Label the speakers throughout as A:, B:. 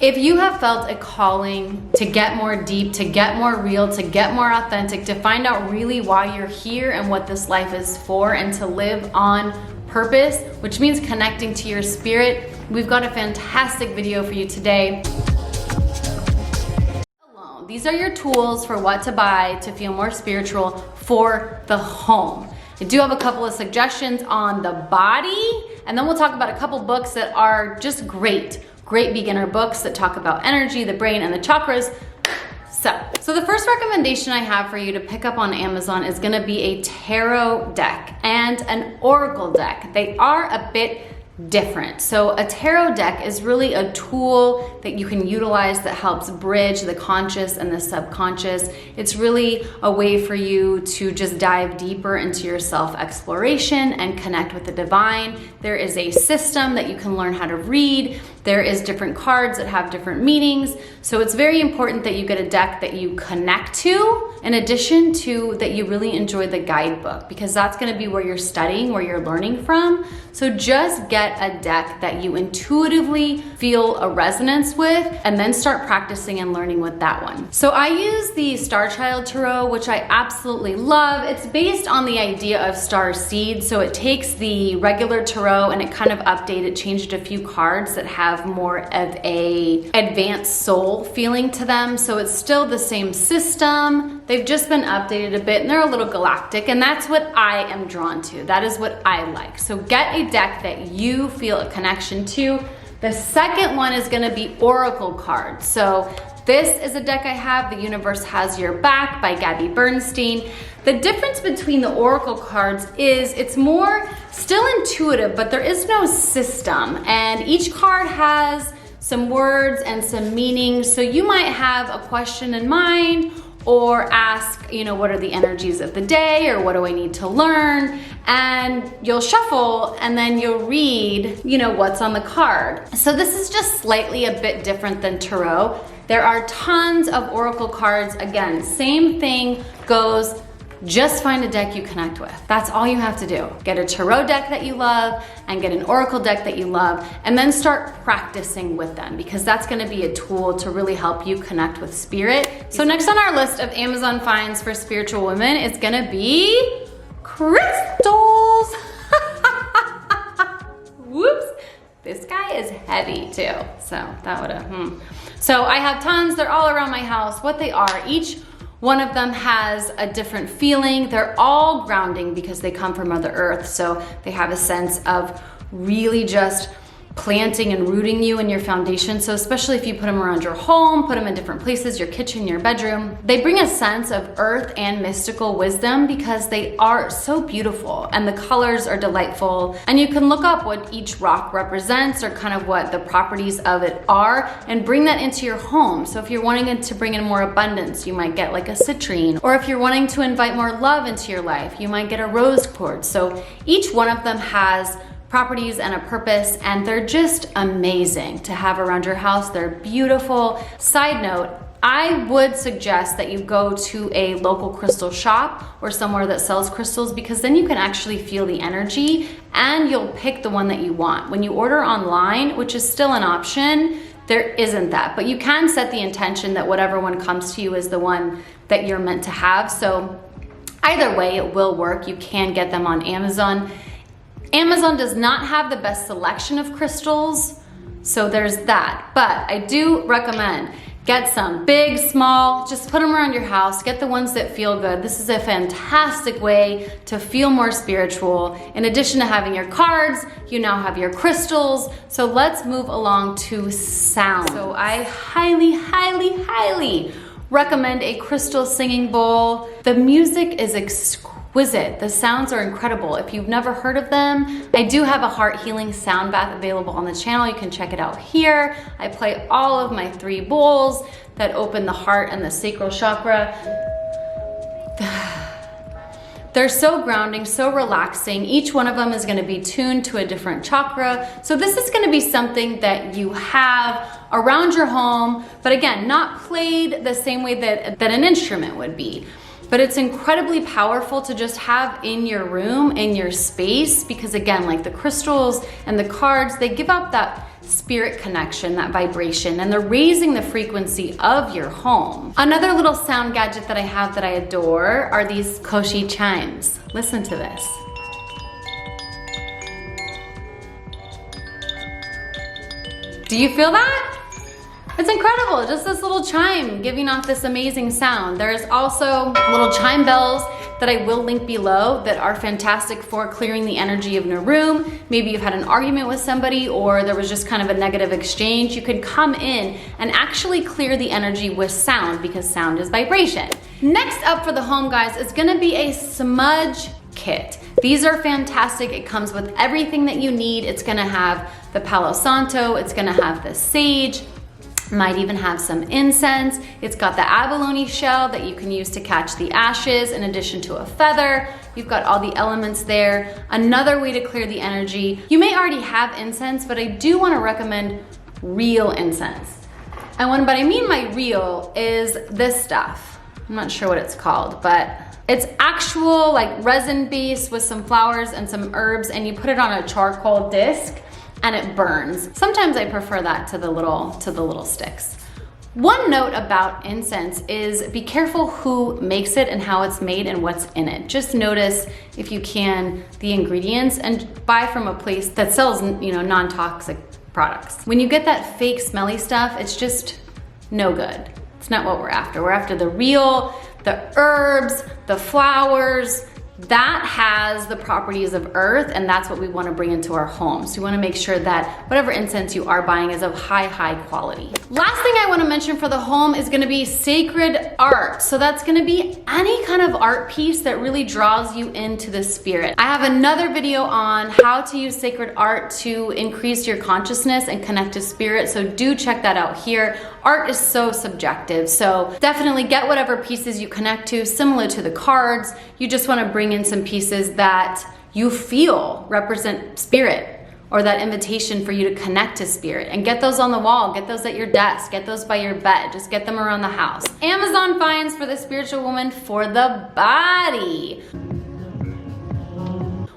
A: If you have felt a calling to get more deep, to get more real, to get more authentic, to find out really why you're here and what this life is for, and to live on purpose, which means connecting to your spirit, we've got a fantastic video for you today. These are your tools for what to buy to feel more spiritual for the home. I do have a couple of suggestions on the body, and then we'll talk about a couple books that are just great beginner books that talk about energy, the brain, and the chakras. So the first recommendation I have for you to pick up on Amazon is gonna be a tarot deck and an oracle deck. They are a bit different. So a tarot deck is really a tool that you can utilize that helps bridge the conscious and the subconscious. It's really a way for you to just dive deeper into your self-exploration and connect with the divine. There is a system that you can learn how to read. There is different cards that have different meanings. So it's very important that you get a deck that you connect to, in addition to that you really enjoy the guidebook, because that's gonna be where you're studying, where you're learning from. So just get a deck that you intuitively feel a resonance with, and then start practicing and learning with that one. So I use the Star Child Tarot, which I absolutely love. It's based on the idea of star seeds. So it takes the regular tarot and it kind of updated, changed a few cards that have more of a advanced soul feeling to them. So it's still the same system. They've just been updated a bit and they're a little galactic, and that's what I am drawn to. That is what I like. So get a deck that you feel a connection to. The second one is gonna be oracle cards. So this is a deck I have, The Universe Has Your Back by Gabby Bernstein. The difference between the oracle cards is it's more still intuitive, but there is no system. And each card has some words and some meanings. So you might have a question in mind, or ask, what are the energies of the day, or what do I need to learn? And you'll shuffle and then you'll read, what's on the card. So this is just slightly a bit different than tarot. There are tons of oracle cards. Again, same thing goes. Just find a deck you connect with. That's all you have to do. Get a tarot deck that you love and get an oracle deck that you love, and then start practicing with them, because that's gonna be a tool to really help you connect with spirit. So next on our list of Amazon finds for spiritual women is gonna be crystals. Whoops. This guy is heavy too, so that would've, So I have tons, they're all around my house. What they are, each one of them has a different feeling. They're all grounding because they come from Mother Earth. So they have a sense of really just planting and rooting you in your foundation. So especially if you put them around your home, put them in different places, your kitchen, your bedroom, they bring a sense of earth and mystical wisdom because they are so beautiful and the colors are delightful. And you can look up what each rock represents, or kind of what the properties of it are, and bring that into your home. So if you're wanting it to bring in more abundance, you might get like a citrine. Or if you're wanting to invite more love into your life, you might get a rose quartz. So each one of them has properties and a purpose, and they're just amazing to have around your house. They're beautiful. Side note, I would suggest that you go to a local crystal shop or somewhere that sells crystals, because then you can actually feel the energy and you'll pick the one that you want. When you order online, which is still an option, there isn't that, but you can set the intention that whatever one comes to you is the one that you're meant to have. So either way, it will work. You can get them on Amazon. Amazon does not have the best selection of crystals, so there's that. But I do recommend get some, big, small, just put them around your house. Get the ones that feel good. This is a fantastic way to feel more spiritual. In addition to having your cards, you now have your crystals. So let's move along to sound. So I highly, highly, highly recommend a crystal singing bowl. The music is exquisite. The sounds are incredible. If you've never heard of them, I do have a heart healing sound bath available on the channel. You can check it out here. I play all of my 3 bowls that open the heart and the sacral chakra. They're so grounding, so relaxing. Each one of them is gonna be tuned to a different chakra. So this is gonna be something that you have around your home, but again, not played the same way that an instrument would be. but it's incredibly powerful to just have in your room, in your space, because again, like the crystals and the cards, they give out that spirit connection, that vibration, and they're raising the frequency of your home. Another little sound gadget that I have that I adore are these Koshi chimes. Listen to this. Do you feel that? It's incredible, just this little chime giving off this amazing sound. There's also little chime bells that I will link below that are fantastic for clearing the energy of your room. Maybe you've had an argument with somebody or there was just kind of a negative exchange. You can come in and actually clear the energy with sound because sound is vibration. Next up for the home, guys, is gonna be a smudge kit. These are fantastic. It comes with everything that you need. It's gonna have the Palo Santo, it's gonna have the sage, might even have some incense. It's got the abalone shell that you can use to catch the ashes in addition to a feather. You've got all the elements there. Another way to clear the energy. You may already have incense, but I do want to recommend real incense. And what I mean by real is this stuff. I'm not sure what it's called, but it's actual like resin base with some flowers and some herbs, and you put it on a charcoal disc and it burns. Sometimes I prefer that to the little sticks. One note about incense is be careful who makes it and how it's made and what's in it. Just notice, if you can, the ingredients and buy from a place that sells, non-toxic products. When you get that fake smelly stuff, it's just no good. It's not what we're after. We're after the real, the herbs, the flowers, that has the properties of earth, and that's what we want to bring into our home. So we want to make sure that whatever incense you are buying is of high quality. Last thing I want to mention for the home is going to be sacred art. So that's going to be any kind of art piece that really draws you into the spirit. I have another video on how to use sacred art to increase your consciousness and connect to spirit, so do check that out here. Art is so subjective, so definitely get whatever pieces you connect to, similar to the cards. You just want to bring in some pieces that you feel represent spirit, or that invitation for you to connect to spirit, and get those on the wall, get those at your desk, get those by your bed, just get them around the house. Amazon finds for the spiritual woman for the body.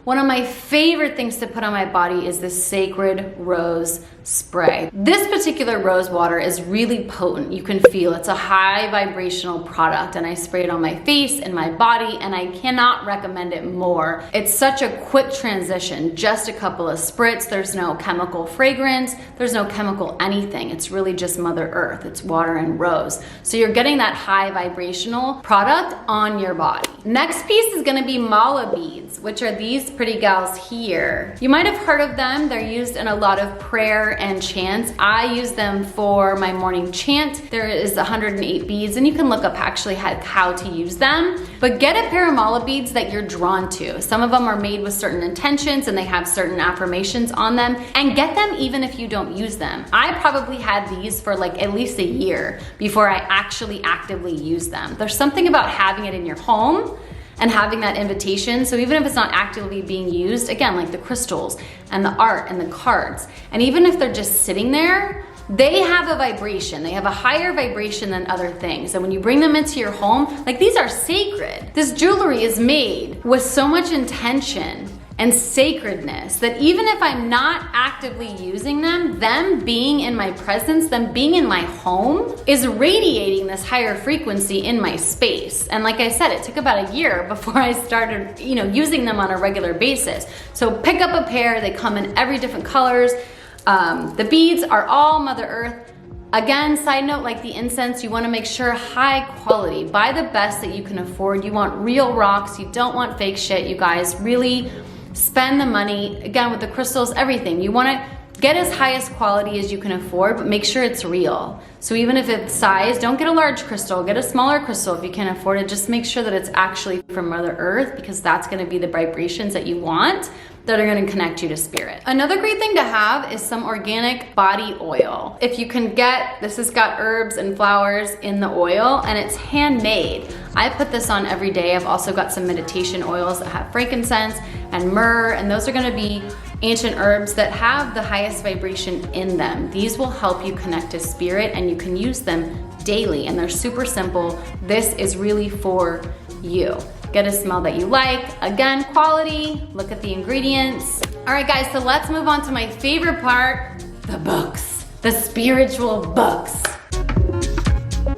A: One of my favorite things to put on my body is this sacred rose spray. This particular rose water is really potent. You can feel it's a high vibrational product, and I spray it on my face and my body, and I cannot recommend it more. It's such a quick transition, just a couple of spritz. There's no chemical fragrance, there's no chemical anything. It's really just Mother Earth. It's water and rose. So you're getting that high vibrational product on your body. Next piece is gonna be mala beads, which are these pretty gals here. You might have heard of them. They're used in a lot of prayer and chants. I use them for my morning chant. There is 108 beads, and you can look up actually how to use them. But get a pair of mala beads that you're drawn to. Some of them are made with certain intentions and they have certain affirmations on them, and get them even if you don't use them. I probably had these for like at least a year before I actually actively use them. There's something about having it in your home and having that invitation. So even if it's not actively being used, again, like the crystals and the art and the cards, and even if they're just sitting there, they have a vibration. They have a higher vibration than other things. And when you bring them into your home, like these are sacred. This jewelry is made with so much intention and sacredness that even if I'm not actively using them, them being in my presence, them being in my home is radiating this higher frequency in my space. And like I said, it took about a year before I started, using them on a regular basis. So pick up a pair. They come in every different colors. The beads are all Mother Earth. Again, side note, like the incense, you want to make sure high quality. Buy the best that you can afford. You want real rocks. You don't want fake shit, you guys. Really spend the money. Again, with the crystals, everything. You want to get as highest quality as you can afford, but make sure it's real. So even if it's size, don't get a large crystal, get a smaller crystal if you can afford it. Just make sure that it's actually from Mother Earth, because that's going to be the vibrations that you want that are going to connect you to spirit. Another great thing to have is some organic body oil. If you can get, this has got herbs and flowers in the oil, and it's handmade. I put this on every day. I've also got some meditation oils that have frankincense and myrrh, and those are going to be ancient herbs that have the highest vibration in them. These will help you connect to spirit, and you can use them daily, and they're super simple. This is really for you. Get a smell that you like. Again, quality, look at the ingredients. All right guys, so let's move on to my favorite part, the books, the spiritual books.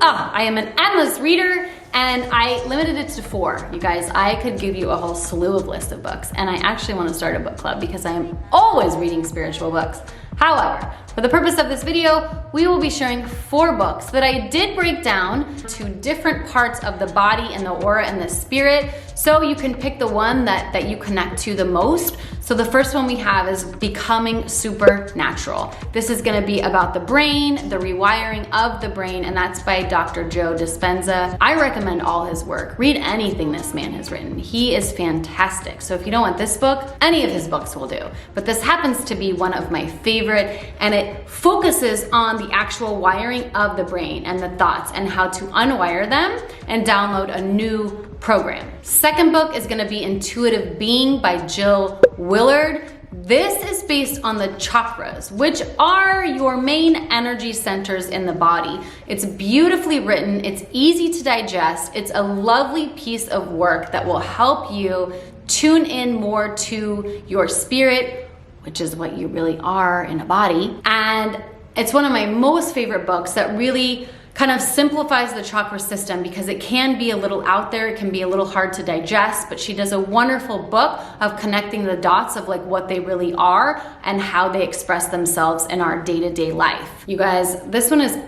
A: I am an endless reader and I limited it to 4. You guys, I could give you a whole slew of list of books, and I actually want to start a book club because I am always reading spiritual books. However, for the purpose of this video, we will be sharing 4 books that I did break down to different parts of the body and the aura and the spirit, so you can pick the one that you connect to the most. So the first one we have is Becoming Supernatural. This is gonna be about the brain, the rewiring of the brain, and that's by Dr. Joe Dispenza. I recommend all his work. Read anything this man has written. He is fantastic. So if you don't want this book, any of his books will do. But this happens to be one of my favorite, and it focuses on the actual wiring of the brain and the thoughts and how to unwire them and download a new program. Second book is gonna be Intuitive Being by Jill Willard. This is based on the chakras, which are your main energy centers in the body. It's beautifully written, it's easy to digest, it's a lovely piece of work that will help you tune in more to your spirit, which is what you really are in a body. And it's one of my most favorite books that really kind of simplifies the chakra system because it can be a little out there, it can be a little hard to digest, but she does a wonderful book of connecting the dots of like what they really are and how they express themselves in our day-to-day life. You guys, this one is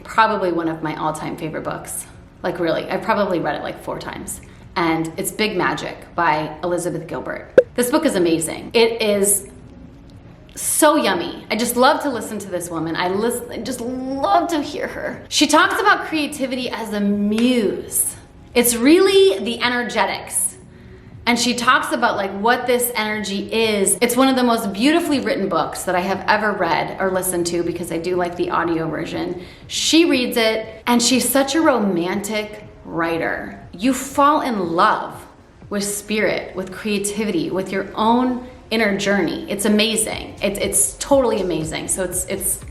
A: probably one of my all-time favorite books. Like really, I've probably read it like 4 times. And it's Big Magic by Elizabeth Gilbert. This book is amazing. It is so yummy. I just love to listen to this woman. I just love to hear her. She talks about creativity as a muse. It's really the energetics. And she talks about like what this energy is. It's one of the most beautifully written books that I have ever read or listened to because I do like the audio version. She reads it and she's such a romantic writer. You fall in love with spirit, with creativity, with your own inner journey. It's amazing. It's totally amazing. So it's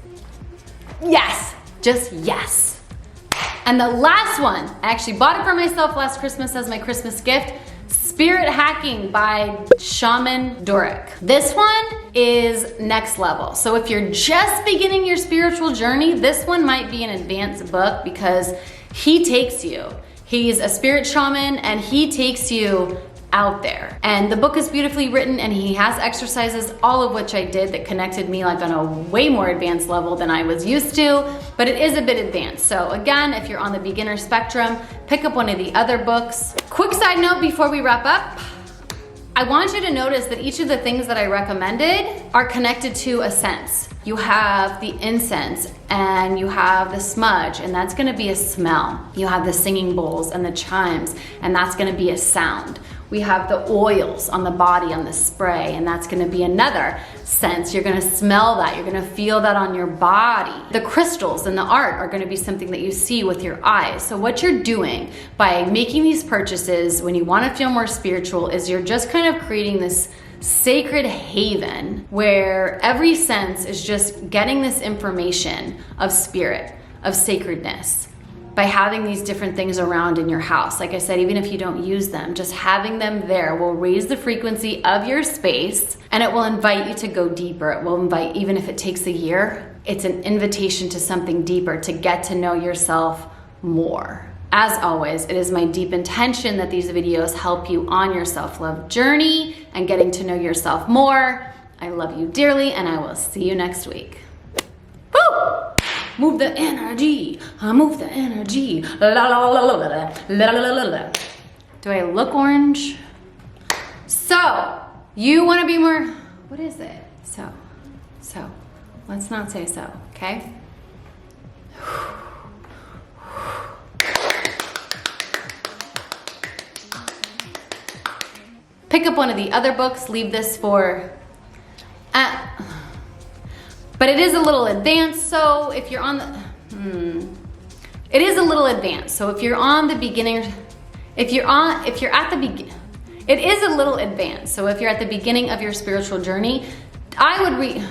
A: yes, just yes. And the last one, I actually bought it for myself last Christmas as my Christmas gift, Spirit Hacking by Shaman Durek. This one is next level. So if you're just beginning your spiritual journey, this one might be an advanced book because he takes you. He's a spirit shaman and he takes you out there. And the book is beautifully written and he has exercises, all of which I did that connected me like on a way more advanced level than I was used to, but it is a bit advanced. So again, if you're on the beginner spectrum, pick up one of the other books. Quick side note before we wrap up, I want you to notice that each of the things that I recommended are connected to a sense. You have the incense and you have the smudge, and that's gonna be a smell. You have the singing bowls and the chimes, and that's gonna be a sound. We have the oils on the body, on the spray, and that's gonna be another sense. You're gonna smell that, you're gonna feel that on your body. The crystals and the art are gonna be something that you see with your eyes. So what you're doing by making these purchases when you wanna feel more spiritual is you're just kind of creating this sacred haven where every sense is just getting this information of spirit, of sacredness, by having these different things around in your house. Like I said, even if you don't use them, just having them there will raise the frequency of your space and it will invite you to go deeper. It will invite, even if it takes a year, it's an invitation to something deeper, to get to know yourself more. As always, it is my deep intention that these videos help you on your self-love journey and getting to know yourself more. I love you dearly and I will see you next week. Woo! Move the energy, move the energy. La, la, la, la, la, la, la, la, la. Do I look orange? So, you wanna be more, what is it? So, let's not say so, okay? Pick up one of the other books, leave this for, but it is a little advanced, so if you're on the, it is a little advanced, so if you're on the beginning, it is a little advanced, so if you're at the beginning of your spiritual journey, I would read,